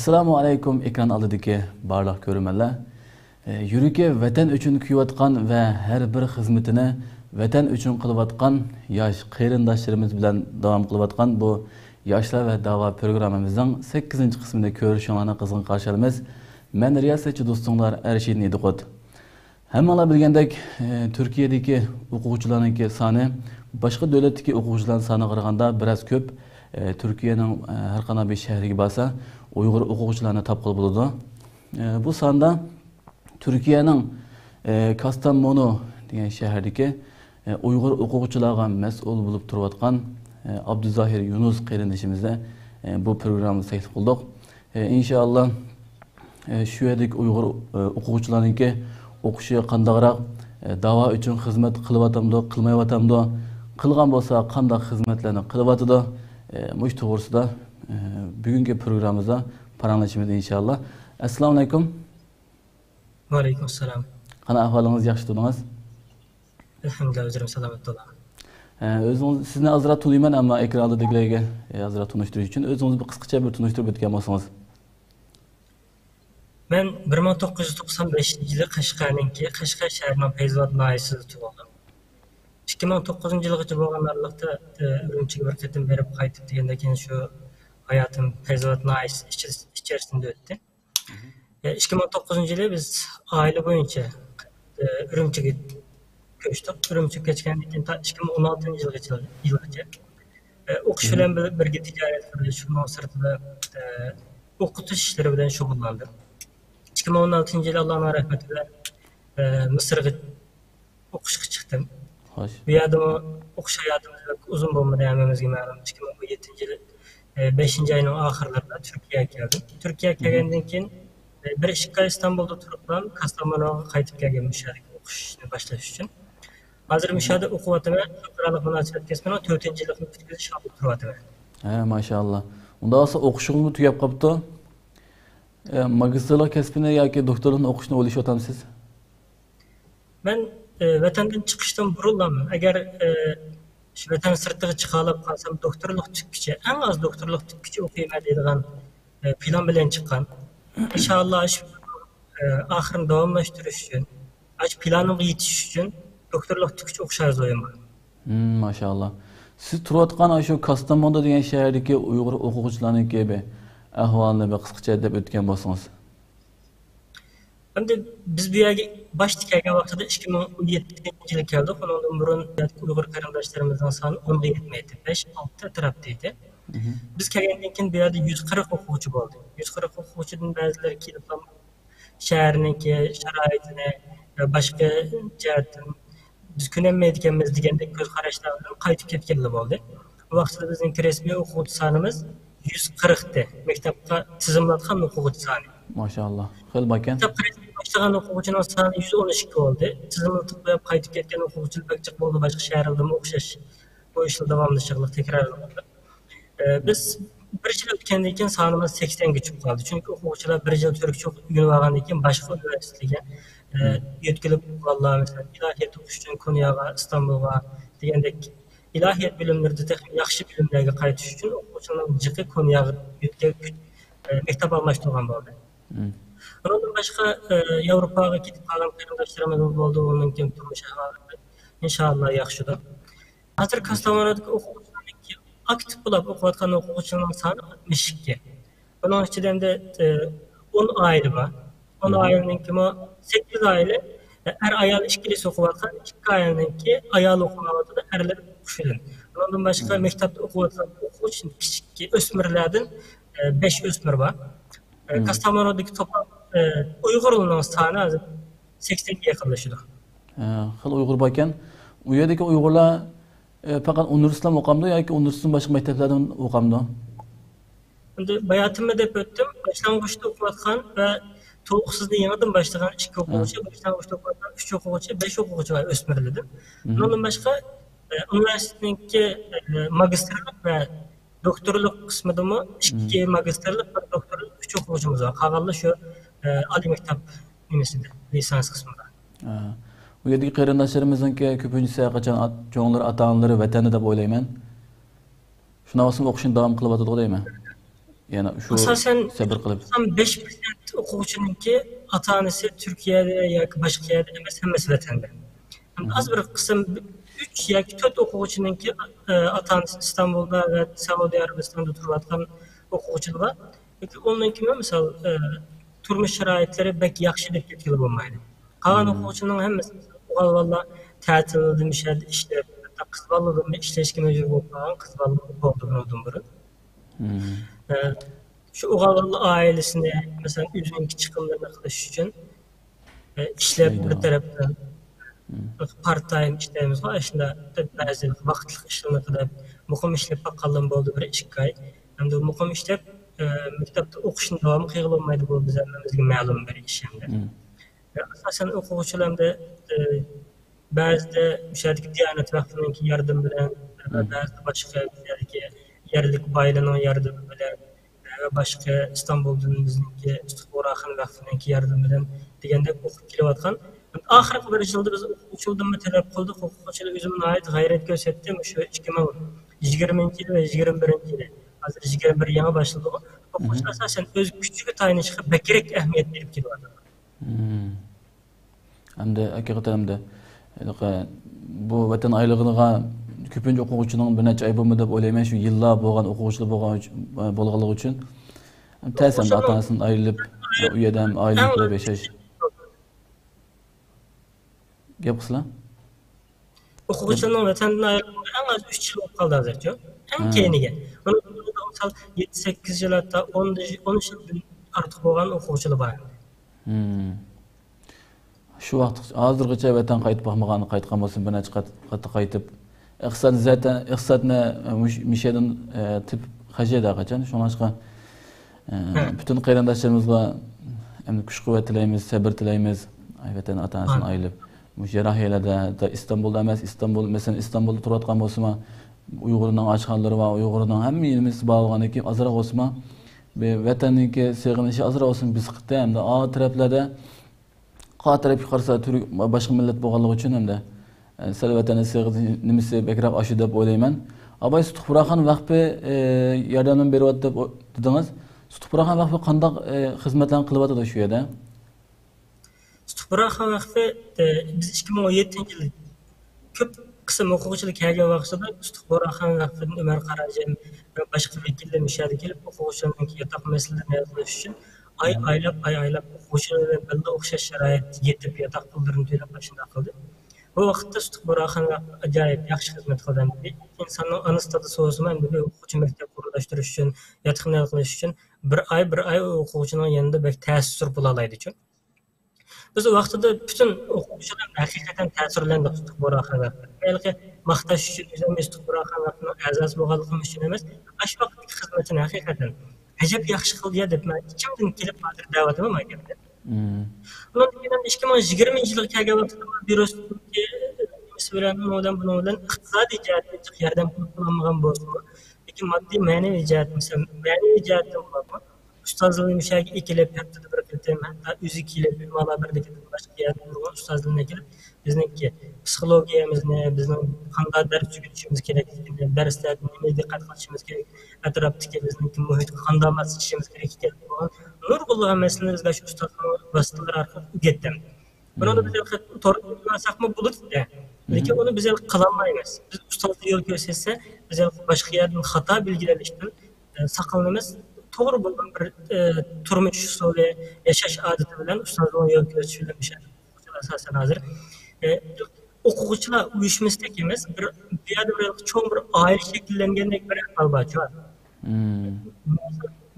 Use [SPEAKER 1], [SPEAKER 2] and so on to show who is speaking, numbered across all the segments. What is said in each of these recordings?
[SPEAKER 1] Assalamu alaykum ekran oldidagi barliq ko'rmanlar. Yuragi vatan uchun kuyayotgan va har bir xizmatini vatan uchun qilayotgan yosh qarindoshlarimiz bilan davom qilayotgan bu Yoshlar va da'vo programmamizning 8-qismini ko'rishinglarni qizg'in qarshi olamiz. Men riyosatchi do'stinglar Arshid Nediqot. Hammalar bilgandek, Turkiyadagi o'quvchilarning soni boshqa davlatdagi o'quvchilarning soniga qaraganda biroz ko'p. Turkiyaning har qanday bir shahriga borsa, Uyg'ur o'quvchilarni topqil bo'ladi. Bu sonda Turkiyaning Kastamonu degan shahardagi Uyg'ur o'quvchilarga mas'ul bo'lib turayotgan Abduzahir Yunus qarindishimizda bu programmani taklif qildik. Inshaalloh shu yerlik Uyg'ur o'quvchilarning o'qishi qandayroq da'vo uchun xizmat qilyapti, qilmayapti, qilgan bo'lsa qanday xizmatlarni qilyapti, mush to'g'risida bugungi programmamizda paranglashimiz inshaalloh. Assalomu alaykum.
[SPEAKER 2] Va alaykum assalom.
[SPEAKER 1] Qana ahvolingiz yaxshi tudingiz?
[SPEAKER 2] Alhamdulillah, o'zim salomat bo'laman.
[SPEAKER 1] O'zingiz sizni azroq tunayman, ammo ekrandagilarga azroq tunishtirish uchun o'zingizni bir qisqacha bir tunishtirib o'tgan bo'lsangiz.
[SPEAKER 2] Men 1995-yili Qashqar shahrining Feyzobod noyasida tug'ildim. 2009-yilgacha bo'lgan araliqda Urumchiga bir qatim berib qaytib degandan keyin shu hayotim Feyzobod noyasi ichərisində o'tdi. 2009-yili biz oila bo'yicha Urumchiga ko'chdik. Urumchiga ko'chgandan keyin 2016-yilgacha o'qish bilan birga tijorat qilib, shundan sirtida o'qitish ishlari bilan shug'ullandim. 2016-yili Allohning rahmati bilan Misrga o'qishga chiqdim.
[SPEAKER 1] Xo'sh.
[SPEAKER 2] Bu yerda o'qish hayotimiz uzun bo'lmadi, hammamizga ma'lum. 2017-yili 5-oyning oxirlarida Turkiyaga keldim. Turkiyaga kelgandan keyin bir ishga Istanbulda turibman, Kastamonuga qaytib kelgan musharik o'qishni boshlash uchun. Hozir mushada o'qiyapman, xalqaro munosabat kasbining 4-yilini bitkazish olib turibman.
[SPEAKER 1] Maşallah. Unda olsa o'qishingizni tugab qolibdi. Magistrlik kasbini yoki doktorlikni o'qishni o'ylashyapsiz?
[SPEAKER 2] Men vatandan chiqishdan burunman. Agar shu vatan sirtiga chiqa olib qolsam, doktorlik tutkicha, eng az doktorlik tutkicha o'qiyman deydigan plan bilan chiqqan. İnşallah shu oxirini davomlashtirish uchun, shu planimga yetish uchun doktorlik tutkicha o'qish arzuim bor.
[SPEAKER 1] Maşallah. Siz turayotgan shu Kastamonu degan shahardagi Uyg'ur o'quvchilarning kabi ahvolini bir qisqacha deb o'tgan bo'lsangiz.
[SPEAKER 2] Endi biz bu yerga boshda kelgan vaqtida 2017-yilda keldik. Undan burun Uyg'ur qarindoshlarimizning soni 10ga yetmaydi. 5-6 atrofda edi. Biz kelgandan keyin bu yerda 140 o'quvchi bo'ldi. 140 o'quvchidan ba'zilari kelib shaharning sharoitini boshqa jihatdan biz ko'nolmaydiganmiz degandek ko'z qarashlar bilan qaytib ketganlar bo'ldi. Bu vaqtda bizning rasmiy o'quvchi sonimiz 140 da. Maktabga tizimlatgan o'quvchi soni.
[SPEAKER 1] Maşallah. Xil bakan.
[SPEAKER 2] Maktabga boshlagan o'quvchining soni 112 bo'ldi. Tizimlatib qo'yib qaytib ketgan o'quvchilar bakchiq bo'ldi, boshqa shaharlarda o'xshash bu ishlar davomlashchilik takrorlanmoqda. Biz bir yil o'tgandan keyin sonimiz 80 ga chiqib qoldi. Chunki o'quvchilar bir yil turkcha o'qib olgandan keyin boshqa universitetga yetkilib vallahi mesela ilahiyat o'qish uchun Konyaga, Istanbulga degandek ilahiyat bilimlarida yaxshi bilimlarga qaytish uchun o'quvchilarning jiqi Konyaga maktab almashtirgan bo'ldi. Bundan boshqa Yevropaga ketib qolgan qarindoshlarimiz bo'ldi, uning kim turmush ahvoli inshaalloh yaxshidir. Hozir Kastamonudagi o'quvchilarning aktiv bo'lib o'qiyotgan o'quvchilarning soni 62. Buning ichidan 10 oila bor. 10 ailening kimi 8 aile er ayol ishkili o'qiyotgan, 2 aileningki ayol o'qimayotdi, erlar o'qishadi. Bundan boshqa maktabda o'qiyotgan o'quvchi kichik o'smirlardan 5 o'smir bor. Kastamonudagi toplam Uyg'urlarning soni hozir 80 ga yaqinlashadi.
[SPEAKER 1] Xil Uyg'ur ekan. U yerdagi Uyg'urlar faqat universitetdan o'qamdi yoki universitetdan boshqa maktablardan o'qamdi?
[SPEAKER 2] Endi bayotimda deb o'tdim, boshlang'ich o'qiyotgan va to'liqsizda yangidan boshlagan 2 o'quvchi, boshlang'ich o'qiyotgan 3 o'quvchi, 5 o'quvchi va o'smirlar. Bundan boshqa universitetningki magistrlik va doktorlik qismidami 2 magistrlik va doktorlik 3 o'quvchimiz bor. Qolganlar shu oliy maktab nimasida, lisans qismida.
[SPEAKER 1] Bu yerdagi qarindoshlarimizning ko'pincha qachon cho'nglar ota-onalari vatani deb o'ylayman. Shundan so'ng o'qishni davom qilyapti deyman. Yani şu
[SPEAKER 2] Asasen
[SPEAKER 1] sabır qilib.
[SPEAKER 2] 95% o'quvchininki ota-onasi Turkiyada yoki boshqa yerda emas, hammasi vatanda. Az bir qism 3 yoki 4 o'quvchininki ota-onasi Istanbulda va Saudiya Arabistonida turayotgan o'quvchilar bor. Lekin onlarki misol turmush sharoitlari bek yaxshi deb ketgili bo'lmaydi. Qolgan o'quvchining hammasi valla ta'tilda mishad ishlab, qiz bolalardan ishlashga majbur bo'lib qolgan qiz bolalar bo'ldi bundan biri. Şu o'g'illar ailesini mesela o'zining chiqimlarini qilish uchun ishlab bir tarafdan part time ishlaymiz va shunda ba'zi vaqtli ishlarni qilib muhim ishlab qolgan bo'ldi bir 2 oy. Endi muhim ishlab maktabda o'qishni davom qilib olmaydi bu bizga ma'lum bir ish endi. Asosan o'quvchilarda ba'zida o'shadagi Diyanat vaqtininki yordam bilan ba'zida boshqa yerlik boylarning yordami bilan ve başka İstanbul'dan bizniki Istiqboraxon vaqtininki yardım bilan degandek o'qib kelayotgan. Oxirgi bir yilda biz o'quvchilardan talab qildik, o'quvchilar o'zimni ayt g'ayrat ko'rsatdi, shu 2020 va 21 hozir 21 yangi boshladi. O'quvchilar asosan o'z kuchiga tayanishga bakrak ahamiyat berib kelyapti.
[SPEAKER 1] Hamda hakikaten de bu vatan aylig'iga ko'pincha o'quvchining bir necha oy bo'lmadi deb o'ylayman, shu yillar bo'lgan o'quvchilar bo'lganligi uchun ta'sirda ota-onasidan ayrilib u yerda ham oila qilib yashash. Gap qilsizlar?
[SPEAKER 2] O'quvchining vatandan ayrilib eng az 3 yil bo'lib qoldi hozircha. Eng keyiniga. Buni misol 7-8 yil hatto 10 yildan ortiq bo'lgan o'quvchilar bor.
[SPEAKER 1] Shu vaqt hozirgacha vatan qaytib boqmagan, qaytgan bo'lsin, bir necha qat qaytib iqtisodni mishadan tip hajada qachon shunga bütün qarindoshlarımizga endi kuch-quvvat tilaymiz, sabr tilaymiz. Vatan ota-onasidan ayrilib jarahiylarda İstanbulda emas, mesela İstanbulda turayotgan bo'lsa, Uyg'urning ochxonalari va Uyg'urning hamma yerimiz bo'lganiki, azroq bo'lsa, vatanniki seg'inishi azroq bo'lsin biz qitda hamda o taraflarda qatarib qarasa boshqa millat bo'lganligi uchun hamda sal vatani nimasi bekroq aşı deb o'ylayman. Abay Istiqboraxon vaqti yordam beryapti deb dedingiz. Istiqboraxon vaqti qanday xizmatlarni qilyapti shu yerda?
[SPEAKER 2] Istiqboraxon vaqti biz 2017-yil ko'p qism o'quvchilar kelgan vaqtida Istiqboraxon vaqtidan Umar Qarajan va boshqa vakillar mishadi kelib o'quvchilarning yotoq masalalarini yozilish uchun oylab o'quvchilar bilan birga o'xshash sharoit yetib yotoq pullarini to'lab shunda qildi. Bu vaqtda Istiqboraxon ajoyib yaxshi xizmat qilgan. İnsanın anıstada so'zma endi o'quvchi maktab qurilashtirish uchun, yotoqxona qilish uchun bir ay o'quvchining yanında bek ta'sir bo'la oladi uchun. Biz o vaqtda bütün o'quvchilar haqiqatan ta'sirlandik Istiqboraxon vaqtida. Balki maqtash uchun o'zimiz Istiqboraxon vaqtini a'zosi bo'lganligimiz uchun emas, ash vaqtdagi xizmatini haqiqatan ajab yaxshi qildi deb men ichimdan kelib hozir da'vatim aytdi. Bundan keyin 2020-yilga kelgan vaqtda byurosniki bilan bundan iqtisodiy jihatdan yordam qilinmagan bo'lsa, lekin moddiy ma'naviy jihat mesela ma'naviy jihatdan bo'lsa, ustozlarning mishaga ikilib haftada bir qitim, hatta o'zi kelib mana birlikda boshqa yerda turgan ustozlarga kelib bizniki psixologiyamizni, bizning qanday dars o'rganishimiz kerakligini, darslarda nima diqqat qilishimiz kerak, atrofdagi bizniki muhitga qanday masishimiz kerakligini nurg'ulg'an masalalar bizga shu ustozlar vasitalar orqali o'rgatdim. Buni biz to'g'ri qilmasakmi bo'ladi. Lekin uni biz qilolmaymiz. Biz ustozga yo'l ko'rsatsa, biz boshqa yerdan xato bilgilanishdan saqlanamiz. To'g'ri bo'lgan bir turmush usuli, yashash odati bilan ustozlarga yo'l ko'rsatish bilan ishlaydi. Asosan hozir o'quvchilar uyushmasida emas, bir cho'ng bir oila shakllangandek bir ahvol bor.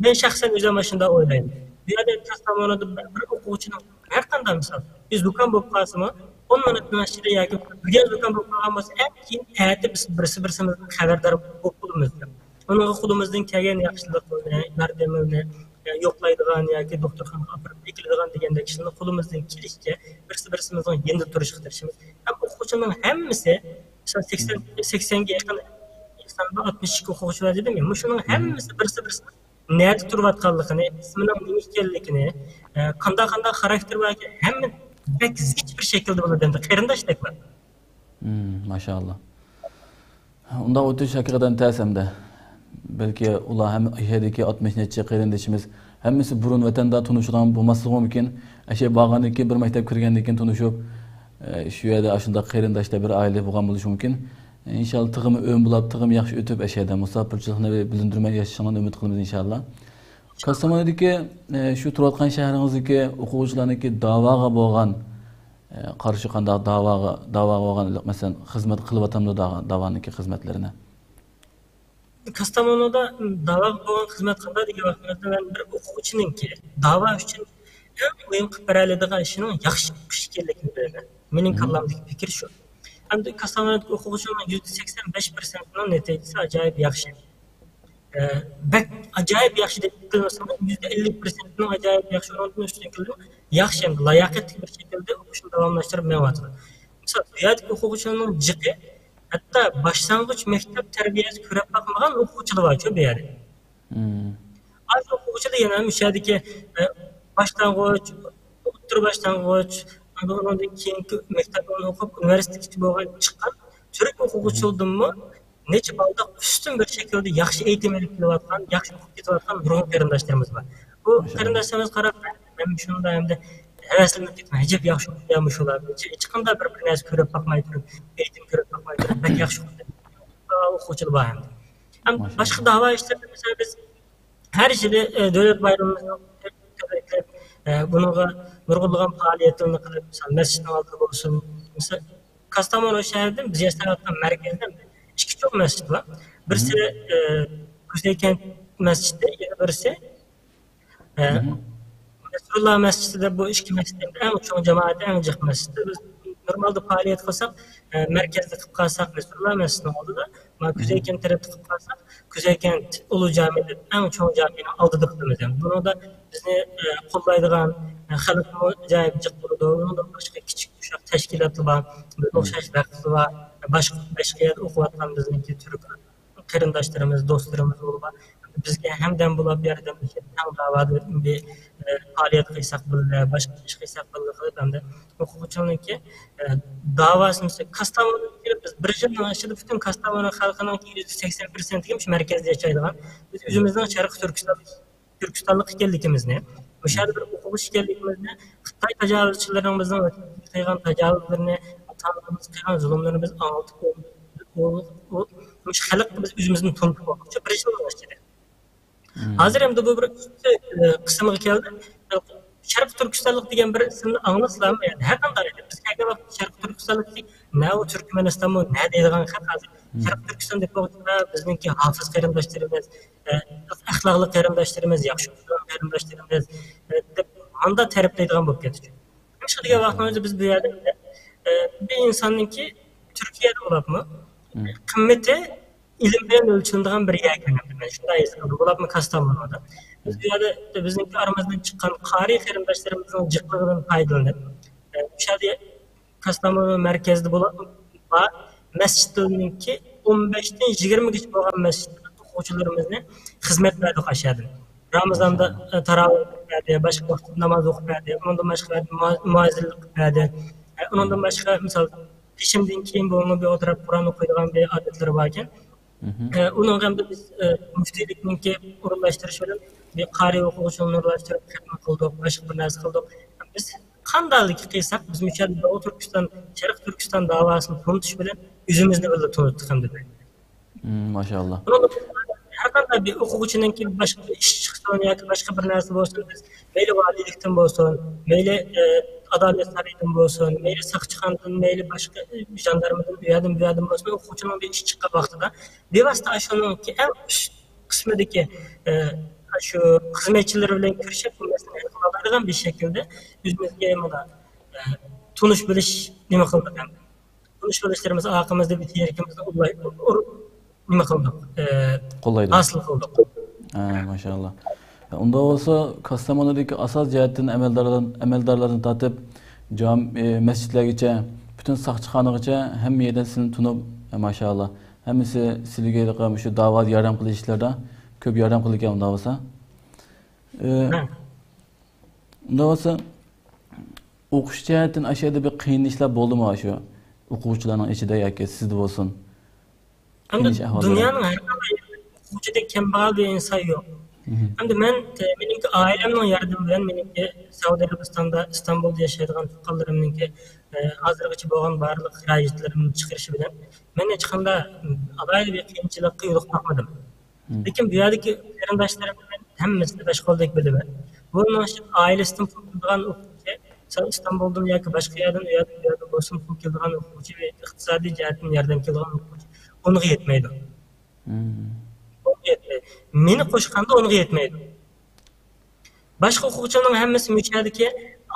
[SPEAKER 2] Ben shaxsan o'zim shunda o'ylayman. Bu yerda tasavvurda bir o'quvchining har qanday misol, biz do'kon bo'lib qolsa-mu, 10 minutdan ichida yoki bir do'kon bo'lib qolgan bo'lsa, keyin erta biz birsimizdan xabardor bo'lib qolamiz. Onun okulumuzdan kelgan yaxshiliklarni, yordamini yo'qlaydigan yoki doktorxonaga olib keladigan degandek ishlarni qo'limizdan kelishicha birsimizdan yanada turishga tirishamiz. Ham o'quvchilarning hammasi 80 ga yaqin 62 o'quvchilar dedim, shuning hammasi birsi nerede turayotganligini, ismining nima ekanligini, qanday xarakter bor ekan, hamma hiçbir şekilde bo'ladi endi qarindoshlik bor.
[SPEAKER 1] Maşallah. Unda o'tish hakikaten ta'simda. Belki ular hem şehirdeki 60 neçe qarindoshimiz hammasi burun vatanda tunuşulan bo'lmasligi mumkin. Ashe borgandan keyin bir maktab kirgandan keyin tunuşup shu yerda shunday qarindoshlar bir oila bo'lgan bo'lishi mumkin. İnşallah tığım ön bulab, tığım yaxşı ötüp eşede musafirchilikni bilindirmay yashashini umid qilamiz inşallah. Kastamonudagi shu turayotgan shahringizdagi o'quvchilarniki da'voga bo'lgan qarshi qanday da'voga bo'lgan masalan xizmat qilyaptimdi da'voniki xizmatlarini.
[SPEAKER 2] Kastamonuda da'vo bo'lgan xizmat qiladi degan vaqtda men bir o'quvchininki da'vo uchun eng muhim qilib beradigan ishning yaxshi ish ekanligini bilaman. Mening kallamdagi fikr shu. Hamda Kastamonudagi o'quvchilarning %85%ning natijasi ajoyib yaxshi. Bak ajoyib yaxshi deb bilmasam, %50%ning ajoyib yaxshi o'rnatma üstün keldi. Yaxshi ham layoqatli bir shaklda o'qishni davomlashtirib menyapti. Misol, bu yerdagi o'quvchilarning jiqi hatta başlangıç mektep terbiyesi ko'rib bakmagan o'quvchilar bor bu yerda. Az o'quvchilar yana mishadiki başlangıç, o'rta başlangıç, ondan keyingi maktabni o'qib universitetga bo'lgan chiqqan turk o'quvchilardanmi necha balda üstün bir şekilde yaxshi eğitim olib kelayotgan, yaxshi o'qib ketayotgan nurg'un qarindoshlarimiz bor. Bu qarindoshlarimiz qarab men shunda hamda heveslenip gitme, hecep yaxshi o'qiganmish ular. Hech qanday bir narsa ko'rib bakmay turib, eğitim ko'rib bakmay turib, bak yaxshi o'quvchilar bor hamda. Ham boshqa da'vo ishlarida mesela biz her şeyde devlet bayramımızda bununla nurg'unlagan faoliyatlarni qilib, mesela masjidning oldida bo'lsin, mesela Kastamonu şehrida biz yashayotgan markazda ikki cho'q masjid bor. Birisi Kuzeykent masjidi, yana birisi Resulullah Mescidida bu ikki masjidning eng cho'ng jamoati, eng jiq masjidi. Biz normalda faoliyat qilsak, markazda qilib qolsak Resulullah Mescidining oldida, mana Kuzeykent tarafda qilib qolsak, Kuzeykent Ulu Jami'de eng cho'ng jamining oldida qilamiz. Buni da bizni qo'llaydigan xalqning ajoyib jiq bo'ladi. Unda boshqa kichik uşaq tashkilotlar bor, biz o'xshash vaqtlar va boshqa yerda o'qiyotgan bizniki turk qarindoshlarimiz, do'stlarimiz bor. Bizga hamdam bo'lib yordam ham da'vat bir faaliyet qilsak bo'ladi, boshqa ish qilsak bo'ladi qilib hamda o'quvchilarniki da'vosi mesela Kastamonuga biz bir yildan ichida butun Kastamonu xalqining %80%ga shu markazda yashaydigan biz o'zimizning Sharqiy Turkistonlik ekanligimizni, o'sha bir o'quvchi ekanligimizni, Xitoy tajovuzchilarimizning qilgan tajovuzlarini, tanqidimiz qilgan zulmlarni biz anlatib o'sha xalqni biz o'zimizni tanitib olmoqchi bir yildan ichida. Hazır hem de bu bir kısmı geldi. Şarkı Türkistanlık diyen bir isimni anlasam, yani her kandan biz kayda bak Şarkı Türkistanlık değil, ne o Türkmenistan mı, ne deydiğin hak hazır. Şarkı Türkistan deyip baktıkta bizimki hafız qarindoshlarimiz, ahlaklı qarindoshlarimiz, yaxshi qarindoshlarimiz, anda tarifleydiğin bu ketdi. Şu diye vaxtımızda biz bu yerde bir insanınki Türkiye'de olab mı, kımmeti ilim bilen ölçüldüğün bir yer görüyorum. Şunday hesabı, bulab mı Kastamonu'da. Biz bu yerde bizimki aramızdan çıkan qari qarindoshlarımızın jiqligidan faydalanıp, şu yerde Kastamonu merkezde bulab mı, masjidlarninki 15'ten 20 gacha bo'lgan masjidda o'quvchilarimizni xizmat berdik aşağıda. Ramazonda taravih berdi, boshqa vaqtda namoz o'qib berdi, undan boshqa muazzinlik berdi. Undan boshqa misol ishimdan keyin bo'lgan bir o'tirib Qur'on o'qiydigan bir odatlari bor ekan. Onun hem de biz müftiylikninki o'rinlashtirish bilan bir qari o'quvchini o'rinlashtirib xizmat qildik, boshqa bir narsa qildik. Biz qandaylik qilsak, biz müşahede Doğu Türkiston, Sharq Turkiston davosini tanitish bilan o'zimizni birga tanitdik ham dedi.
[SPEAKER 1] Maşallah.
[SPEAKER 2] Har qanday bir o'quvchininki boshqa ish chiqsin yoki boshqa bir narsa bo'lsin, biz mayli valiylikdan bo'lsin, mayli adalet sarayından bo'lsin, mayli saqchixonadan, mayli boshqa jandarmadan, bu yerdan bo'lsin, o'quvchining bir ish chiqqan vaqtida bevosita shuningki eng üst qismidagi şu xizmatchilar bilan ko'rishib, bu masalani hal qiladigan bir shaklda o'zimizga mana tunish bilish nima qildik ham. Tunish bilishlarimiz aqimizda bir terkimizni nima qildik?
[SPEAKER 1] Qo'llaydik.
[SPEAKER 2] Hosil qildik.
[SPEAKER 1] Maşallah. Unda olsa Kastamonu'daki asas cihetin emeldarlarını tatip mescitlergacha, bütün saqchixonagacha hamma yerdan sizni tunib maşallah. Hammasi sizga qilgan shu da'vat yordam qilish ishlarda ko'p yordam qilgan unda olsa. Unda olsa o'qish jihatdan ashada bir qiyinliklar bo'ldimi shu o'quvchilarning ichida yoki sizda bo'lsin?
[SPEAKER 2] Dunyoning har qanday o'quvchidek kambag'al bir inson yo'q. Endi men meniki ailemning yordami bilan meniki Saudiya Arabistonda Istanbulda yashaydigan tuqqanlarimniki hozirgacha bo'lgan barliq xarajatlarimni chiqarishi bilan men hech qanday alayli bir qiyinchilikqa yo'liqmadim. Lekin bu yerdagi qarindoshlarim bilan hammasini bosh qo'ldek bilaman. Bunun için ailesinden pul kildiğin o'quvchi, İstanbul'dan yoki boshqa yerdan u yerda bo'lsin pul kildiğin o'quvchi ve iqtisodiy jihatdan yordam kildiğin o'quvchi unga yetmaydi. Meni qo'shganda unga yetmaydi. Boshqa o'quvchining hammasi muchadiki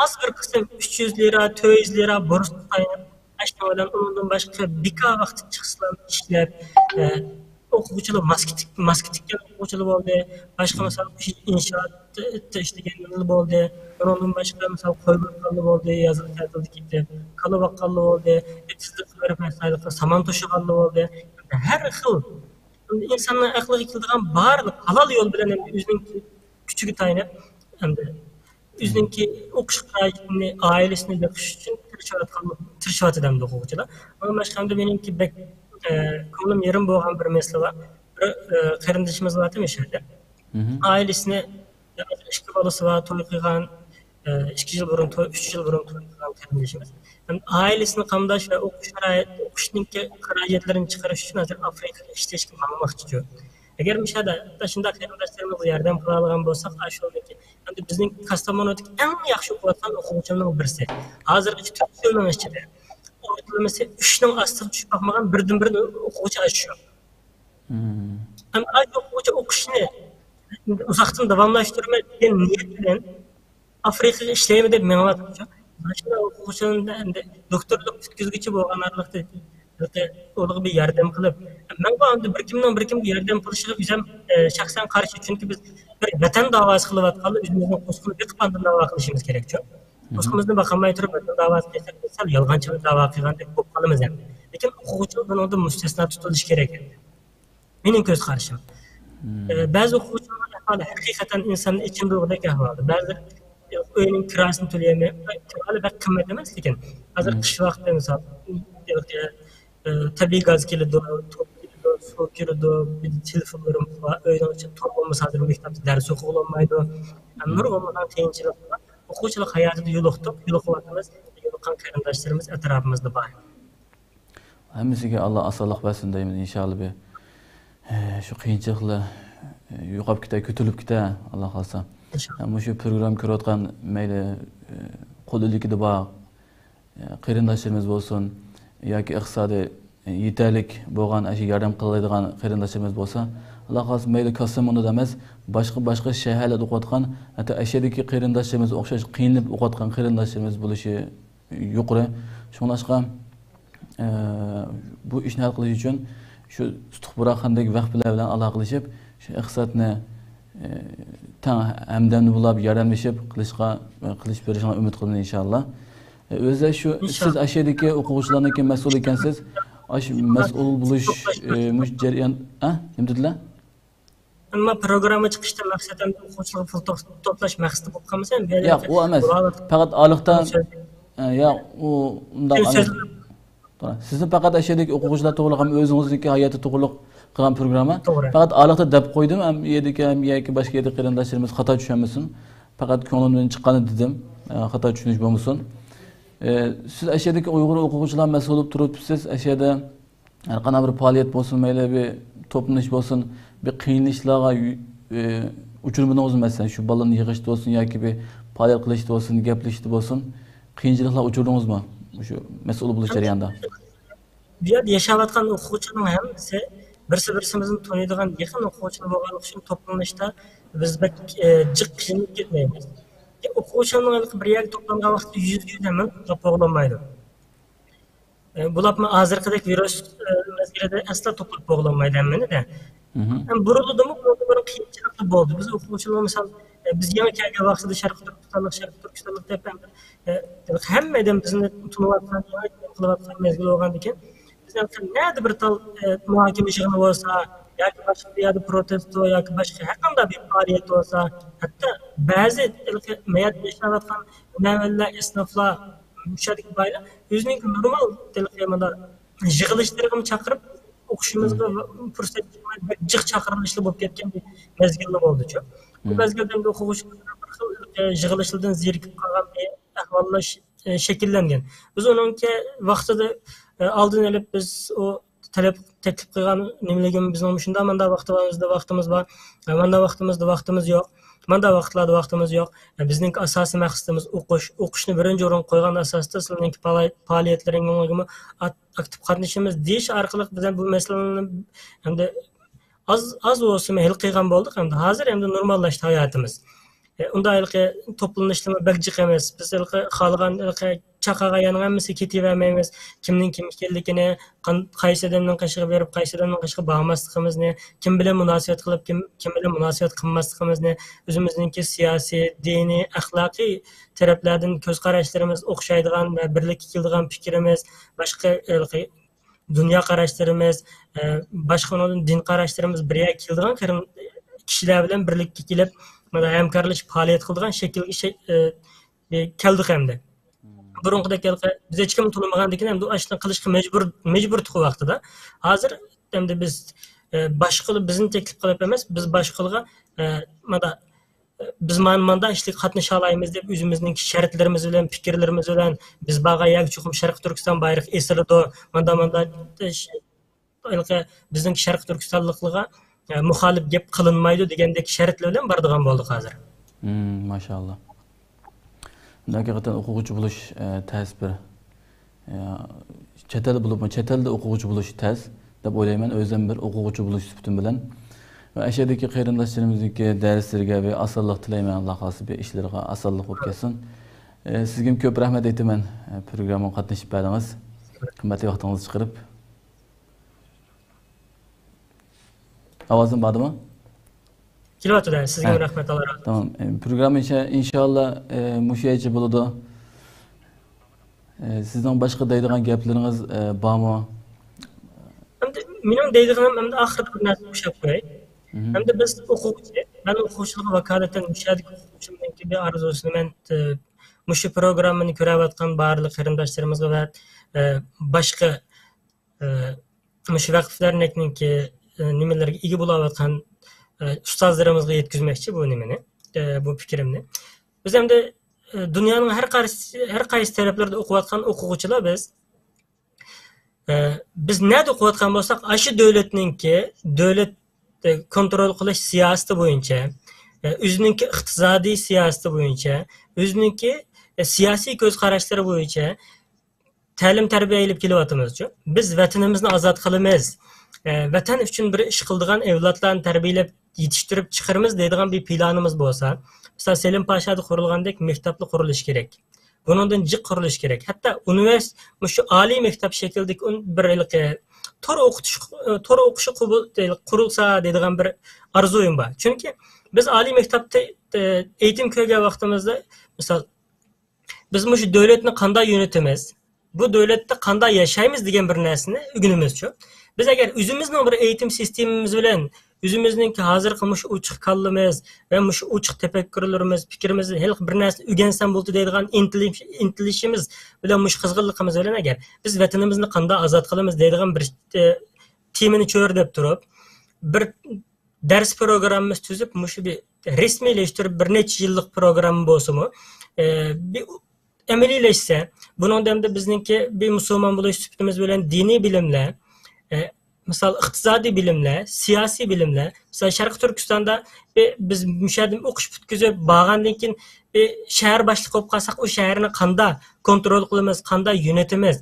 [SPEAKER 2] az bir qism 300 lira, 400 lira borç tutayın. Ashna bilan undan boshqa bika vaqt chiqishlar ishlab o'quvchilar maska tikkan o'quvchilar bo'ldi. Boshqa misol inshootda ishlaganlar bo'ldi. Undan boshqa misol qo'y boqqanlar bo'ldi, yozib ta'tilda ketdi. Kala boqqanlar bo'ldi, tizlik qilib masalan saman to'shiganlar bo'ldi. Har xil insonning aqliga keladigan barliq halol yo'l bilan o'zining kuchiga tayanib hamda o'zininki o'qish xarajatini ailesini beqish uchun tirishayotgan o'quvchilar. Ama boshqa hamda meningki ko'nglim yerim bo'lgan bir masala bor. Bir qarindoshimiz var emas o'sha. Ailesini ikki bolasi va to'y qilgan 2 yil burun 3 yil burun to'y qilgan qarindoshimiz. Ailesini qamdash va o'qishninki xarajatlarini chiqarish uchun hozir Afrikaga ishlashga bormoqchi. Agar mishada shunday qarindoshlarimiz yordam qila olgan bo'lsak, ashulaki endi bizning Kastamonudagi eng yaxshi o'qiyotgan o'quvchilarning birisi. Hozirgacha 4 yilning ichida o'rtalamasi 3 ning ostiga tushib qolmagan birdan-bir o'quvchi shu. Ham o'quvchi o'qishni uzoqdan davomlashtirma degan niyat bilan Afrikaga ishlaymi deb men aytmoqchi. Başka o'quvchilarga endi doktorlik tutkizgichi bo'lgan arliqda ularga bir yordam qilib, men bu endi bir kimga yordam qilishiga o'zim shaxsan qarshi, chunki biz bir vatan da'vosi qilayotganlar o'zimizning qo'sqini bir qanday da'vo qilishimiz kerak-ku. Qo'sqimizni baqamay turib vatan da'vosi qilsak, sal yolg'onchilik da'vo qilgandek bo'lib qolamiz ham. Lekin o'quvchilar bundan mustasno tutilishi kerak. Mening ko'z qarashim. Ba'zi o'quvchilar ahvoli haqiqatan insonning ichida o'g'dek ahvoli. Ba'zi o'yining kirasini to'layolmay, hali bir qimmat emas, lekin hozir qish vaqtida misol tabiiy gaz keladi, suv kiradi, telefonlarim va uydan to'p bo'lmasa hozir maktabda dars o'qiy olmaydi. Nurg'undan qiyinchilik bor. O'quvchilar hayotida yo'liqyapmiz, yo'liqqan qarindoshlarimiz atrofimizda bor.
[SPEAKER 1] Hammasiga Alloh osonlik bersin deymiz inshaalloh. Shu qiyinchiliklar yo'qolib ketadi, ko'tarilib ketadi, Alloh xolsa. Ama şu program ko'rayotgan mayli qo'llikida bor qarindoshlarimiz bo'lsin yoki iqtisodiy yetarlik bo'lgan shu yordam qiladigan qarindoshlarimiz bo'lsa, Alloh xolsa mayli Kastamonda emas, boshqa shaharlarda o'qiyotgan, hatto ashadagi qarindoshlarimiz o'xshash qiynalib o'qiyotgan qarindoshlarimiz bo'lishi yuqori. Shuningdek, bu ishni hal qilish uchun shu istiqboratdagi vaqt bilan aloqalashib, shu iqtisodni tang hamdamni bo'lib yordamlashib qilish berishga umid qilaman inshaalloh. O'zi shu siz ashadagi o'quvchilarniki mas'ul ekansiz. Mas'ul bo'lish mush jarayon, nima dedilar?
[SPEAKER 2] Ammo programma chiqishda maqsadim o'quvchilarga pul to'plash maqsadi bo'lib qolmasa,
[SPEAKER 1] yo'q, u emas. Faqat oliqdan yo'q, u undan emas. Sizni faqat ashadagi o'quvchilar to'g'ri ham o'zingizniki hayoti to'g'riliq qilgan programma. Faqat aliqda deb qo'ydim, ham yerdagi ham yoki boshqa yerda qarindoshlarimiz xato tushunmasin. Faqat ko'nglimdan chiqqani dedim, xato tushunish bo'lmasin. Siz ashadagi Uyg'ur o'quvchilar mas'ul bo'lib turibsiz, ashada har qanday bir faoliyat bo'lsin, mayli bir to'planish bo'lsin, bir qiynalishlarga uchurmadingiz masalan, shu bolalarni yig'ishda bo'lsin yoki bir faoliyat qilishda bo'lsin, gaplashishda bo'lsin, qiyinchiliklar uchurdingizmi shu mas'ul bo'lish jarayonida?
[SPEAKER 2] Bu yerda yashayotgan o'quvchilarning hammasi birimizni taniydigan yaqin o'quvchilar bo'lganligi uchun to'planishda biz jiq qiynalib ketmaymiz. O'quvchilarning bir yerga to'plangan vaqtda 100 ming to'planmaydi. Bularni hozirgidek virus mezgilida asla to'plab bo'lmaydi hammani-da. Buriludimi bir qiyinchilik bo'ldi. Biz o'quvchilar misol biz yangi kelgan vaqtida Sharq Turkistonlik deb hammadan bizni tunayotgan, qilayotgan mezgil bo'lgan ekan. Nerede bir tal muhakeme işini olsa, yoki boshqa bir yerda protesto yoki boshqa har qanday bir faoliyat bo'lsa, hatto ba'zi mayat yashayotgan navallar, esnaflar, mushadek baylar o'zining normal telefonda yig'ilishlarga chaqirib o'qishimizga fursat jiq chaqirilishli bo'lib ketgan bir mezgillar bo'ldi-ku. Bu mezgilda o'quvchilar bir xil yig'ilishlardan zerikib qolgan bir ahvollar shakllangan. Biz uningga vaqtida oldin olib biz o taklif qilgan nimaligimiz bizning shunda manda vaqtimiz bor, manda vaqtimiz yo'q. Manda vaqtlarda vaqtimiz yo'q. Bizning asosiy maqsadimiz o'qishni birinchi o'ringa qo'ygan asosda sizning faoliyatlaringizga aktiv qatnashishimiz deyish orqali biz bu masalani hamda az bo'lsa hal qilgan bo'ldik, hamda hozir hamda normallashdi hayotimiz. Unda toplanışlama bakjiq emas. Biz xalqan chaqaga yanğamisi ketivermeymiz. Kimning kim ekanligini, qaysi odamning qishig'i berib, qaysi odamning qishig'i bağmasligimizni, kim bilan munosabat qilib, kim bilan munosabat qilmasligimizni, o'zimizningki siyosiy, diniy, axloqiy taraflardan ko'z qarashlarimiz o'xshaydigan va birlikka keladigan fikrimiz, boshqa dunyo qarashlarimiz, boshqa din qarashlarimiz birga keladigan kishilar bilan birlikka kelib mana hamkorlashib faoliyat qiladigan shaklga keldik hamda. Burunqidek biz hech kim to'lamagandan hamda ashni qilishga majbur tuqib vaqtida. Hozir hamda biz boshqa bizni taklif qilib emas, biz boshqalarga mana biz manda ishlik qatnasha olamiz deb o'zimizning shartlarimiz bilan, fikrlarimiz bilan biz baga yak chuqum Sharq Turkiston bayrog'i esirdi. Manda bizning Sharq Turkistonliklarga muxolif gap qilinmaydi degandek shartlar bilan boradigan bo'ldik hozir.
[SPEAKER 1] Maşallah. Hakikaten o'quvchi bo'lish tez bir chet el bo'lib, chet elda o'quvchi bo'lish tez deb o'ylayman, o'zim bir o'quvchi bo'lish sifatim bilan. Va ashadagi qarindoshlarimizga darslarga va osonlik tilayman, Alloh xolisi bir ishlarga osonlik bo'lib kelsin. Sizga ko'p rahmat aytaman, programma qatnashib berdingiz. Qimmatli vaqtingizni chiqarib. Avazim bormi?
[SPEAKER 2] Kelyapti, sizga rahmat, Alloh razı olsun.
[SPEAKER 1] Tamam. Program inşallah muşayyici bo'ladi. Sizdan boshqa deydigan gaplaringiz bormi?
[SPEAKER 2] Mening deydiganim hamda oxirgi bir narsa qo'shib qo'yay. Hamda biz o'quvchi, men o'quvchilarga vakolatan mushadik o'quvchimningki bir arzusini men mushu programmani ko'rayotgan barliq qarindoshlarimizga va boshqa mushu vaqflarningki nimalarga ega bo'layotgan ustozlarimizga yetkazmoqchi bu nimani, bu fikrimni. Biz hamda dunyoning har qaysi taraflarida o'qiyotgan o'quvchilar biz nerede o'qiyotgan bo'lsak, shu davlat kontrol qilish siyosati bo'yicha, o'zininki iqtisodiy siyosati bo'yicha, o'zininki siyosiy ko'z qarashlari bo'yicha ta'lim tarbiya ilib kelyapmiz-ku. Biz vatanimizni ozod qilamiz. Vatan uchun bir ish qiladigan avlodlarni tarbiyalab yetishtirib chiqaramiz deydigan bir planimiz bo'lsa, mesela Selim Paşa'da qurilgandek maktablar qurilishi kerak. Bundan jiq qurilishi kerak. Hatto universitet, shu oliy maktab shaklidagi bir tor o'qish qurilsa deydigan bir orzuyim bor. Chunki biz oliy maktabda eğitim ko'rgan vaqtimizda, misol biz shu davlatni qanday yönetimiz, bu davlatda qanday yashaymiz degan bir narsani o'rganamiz-ku. Biz agar o'zimizning bir eğitim sistemimiz bilan o'zimizning hozirgi mush uchiq kallimiz va mush uchiq tafakkurlarimiz, fikrimizni hal bir narsa o'rgansam bo'ldi deydigan intilishimiz bilan mush qizg'inligimiz bilan agar biz vatanimizni qanday ozod qilamiz deydigan bir temani cho'rdab turib, bir dars programmamiz tuzib, mush bir rasmiylashtirib bir necha yillik program bo'lsa-mu, bir amaliyleşse, bunun da bizningki bir musulmon bo'lish sifatimiz bilan diniy bilimlar, misal iqtisodiy bilimlar, siyosiy bilimlar, misal Sharq Turkistonda biz mushadim o'qish bitkazib bo'lgandan keyin shahar boshliq bo'lib qolsak, o shaharni qanday kontrol qilamiz, qanday yönetimiz,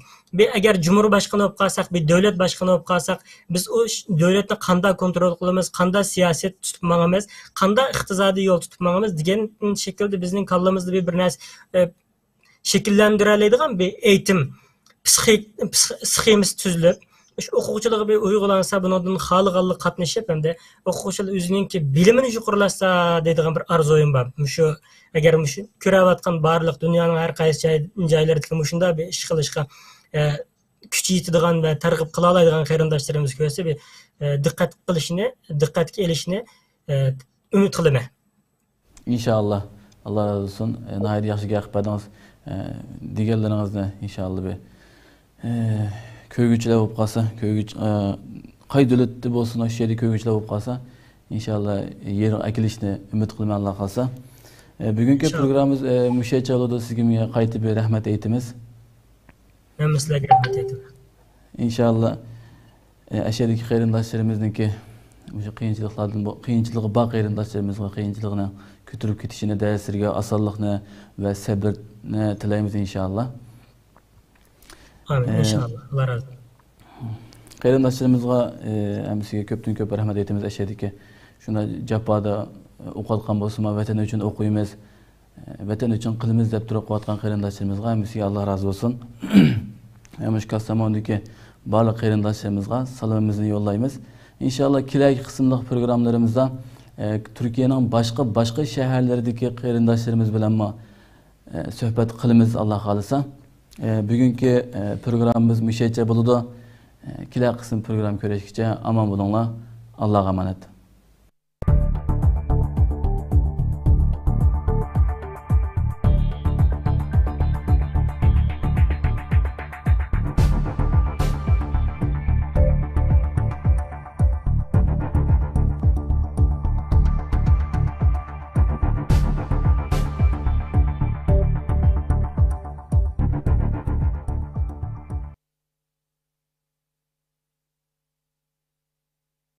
[SPEAKER 2] agar jumurboshqoni bo'lib qolsak, bir davlat boshqoni bo'lib qolsak, biz o davlatni qanday kontrol qilamiz, qanday siyosat tutib mangamiz, qanday iqtisodiy yo'l tutib mangamiz degan shaklda bizning kallamizda bir narsa şekillendireleydiğim bir eğitim sxemisi tüzülüp, o'quvchilarga bir uyg'ulansa, bundan xalqalli qatnashib hamda o'quvchilar o'zininki bilimini yuqorilasa deydigan bir arzoyim bor. Shu agar shu ko'rayotgan barliq dunyoning har qaysi joylarida shunda bir ish qilishga kuch yetadigan va targ'ib qila oladigan qarindoshlarimiz ko'rsa, bir diqqatga elishni umid qilaman.
[SPEAKER 1] İnşallah. Allah razı olsun. Nəhayət yaxşı gəlib bədəniz digərlərinizdə inşallah bir köygüçlər olub qalsa, qay davlatda bo'lsin shu yerda ko'ngilchilar bo'lib qolsa, inshaalloh yer ekilishni umid qilaman Alloh qolsa. Bugungi programmamiz mushacha bo'ldi. Sizga qaytib rahmat aytamiz.
[SPEAKER 2] Men sizlarga rahmat aytaman.
[SPEAKER 1] İnşallah aşağıdaki qarindoshlarimizniki o'sha qiyinchiligi bor qarindoshlarimizni qiyinchiligini ko'tarib ketishini, dasirga osonlikni va sabrni tilaymiz inshaalloh.
[SPEAKER 2] Amin inshaalloh. Alloh razı olsun.
[SPEAKER 1] Qarindoshlarimizga ham sizga ko'pdan ko'p rahmat aytamiz. Aşağıdaki shunda jafoda o'qiyotgan bo'lsa, vatan uchun o'qiymiz, vatan uchun qilamiz deb turib qo'yotgan qarindoshlarimizga ham sizga Alloh razı olsun. Yamush Kastamondagi barliq qarindoshlarimizga salomimizni yo'llaymiz. İnşallah kelajak qismdagi programmalarimizda Turkiyaning boshqa shaharlaridagi qarindoshlarimiz bilan suhbat qilamiz Alloh xolisa. Bugungi programmamiz mushacha bo'ldi. Kelajak qism program ko'rishgacha omon bo'linglar. Allohga emanet.